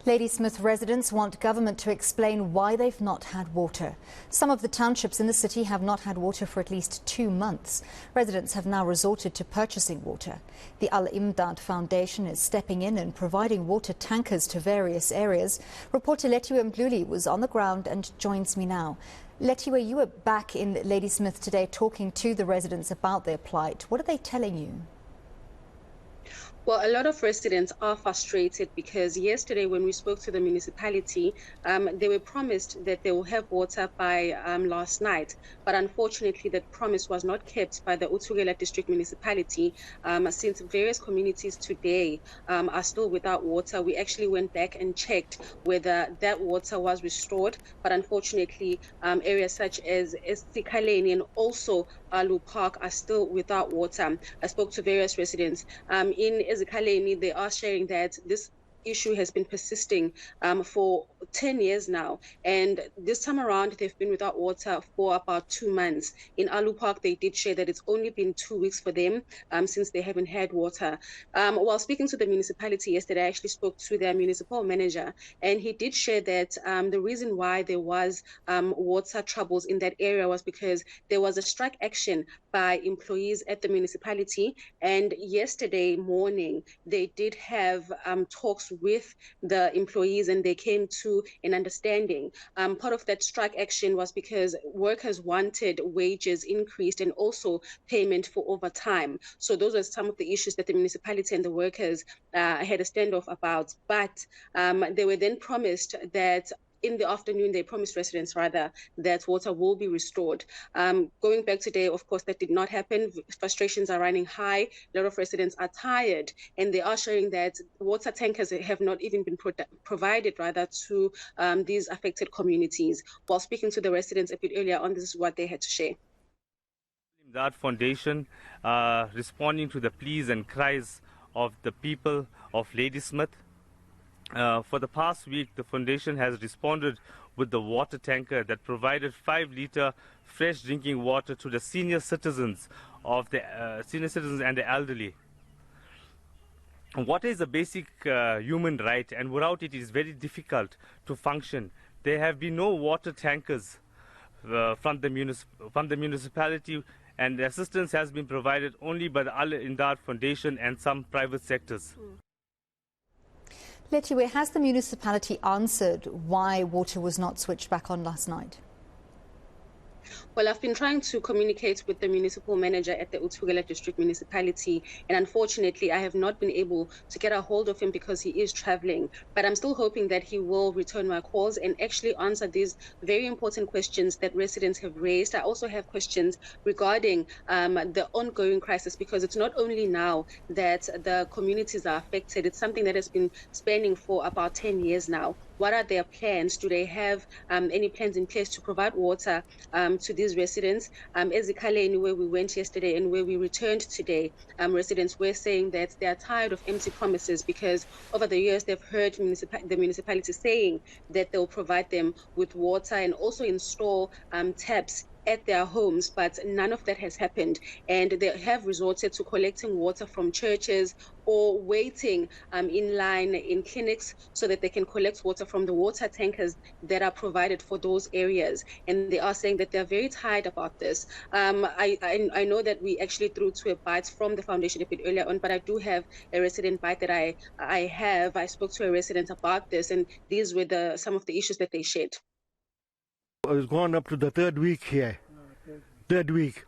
Ladysmith residents want government to explain why they've not had water. Some of the townships in the city have not had water for at least 2 months. Residents have now resorted to purchasing water. The Al-Imdaad Foundation is stepping in and providing water tankers to various areas. Reporter Lethiwe Mdluli was on the ground and joins me now. Lethiwe, you were back in Ladysmith today talking to the residents about their plight. What are they telling you? Well, a lot of residents are frustrated because yesterday when we spoke to the municipality, they were promised that they will have water by last night. But unfortunately, that promise was not kept by the Uthugela district municipality since various communities today are still without water. We actually went back and checked whether that water was restored. But unfortunately, areas such as eNCA and also Alu Park are still without water. I spoke to various residents in eNCA. They are sharing that this issue has been persisting for 10 years now, and this time around they've been without water for about 2 months. In Alu Park, they did share that it's only been 2 weeks for them since they haven't had water. While speaking to the municipality yesterday, I actually spoke to their municipal manager, and he did share that the reason why there was water troubles in that area was because there was a strike action by employees at the municipality, and yesterday morning they did have talks with the employees and they came to an understanding. Part of that strike action was because workers wanted wages increased and also payment for overtime. So those were some of the issues that the municipality and the workers had a standoff about. But they were then promised that in the afternoon, they promised residents that water will be restored. Going back today, of course, that did not happen. Frustrations are running high. A lot of residents are tired, and they are showing that water tankers have not even been provided to these affected communities. While speaking to the residents a bit earlier on, this is what they had to share. Al-Imdaad Foundation responding to the pleas and cries of the people of Ladysmith. For the past week, the foundation has responded with the water tanker that provided 5-liter fresh drinking water to the senior citizens and the elderly. Water is a basic human right, and without it is very difficult to function. There have been no water tankers from the municipality, and the assistance has been provided only by the Al-Imdaad Foundation and some private sectors. Lethiwe, has the municipality answered why water was not switched back on last night? Well, I've been trying to communicate with the municipal manager at the Uthugela district municipality, and unfortunately I have not been able to get a hold of him because he is traveling. But I'm still hoping that he will return my calls and actually answer these very important questions that residents have raised. I also have questions regarding the ongoing crisis, because it's not only now that the communities are affected, it's something that has been spanning for about 10 years now. What are their plans? Do they have any plans in place to provide water to these residents? eNCA, where we went yesterday and where we returned today, residents were saying that they are tired of empty promises, because over the years they've heard the municipality saying that they'll provide them with water and also install taps at their homes, but none of that has happened, and they have resorted to collecting water from churches or waiting in line in clinics so that they can collect water from the water tankers that are provided for those areas. And they are saying that they're very tired about this. I know that we actually threw to a bite from the foundation a bit earlier on, but I do have a resident bite that I spoke to a resident about this, and these were some of the issues that they shared. I was going up to the 3rd week here. 3rd week.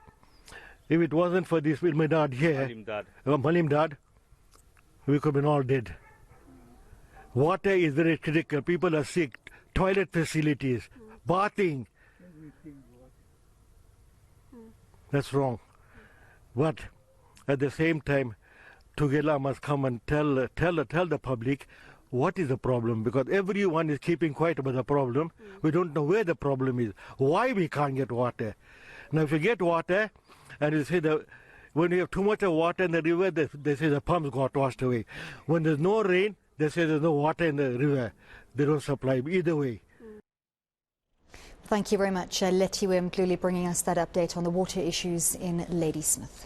If it wasn't for this Al-Imdaad here, Al-Imdaad, we could have been all dead. Water is very critical. People are sick. Toilet facilities, bathing. That's wrong. But at the same time, Uthugela must come and tell the public what is the problem, because everyone is keeping quiet about the problem. We don't know where the problem is, why we can't get water. Now if you get water, and you say that when you have too much of water in the river, they say the pumps got washed away. When there's no rain, they say there's no water in the river. They don't supply either way. Thank you very much, Lethiwe Mdluli, bringing us that update on the water issues in Ladysmith.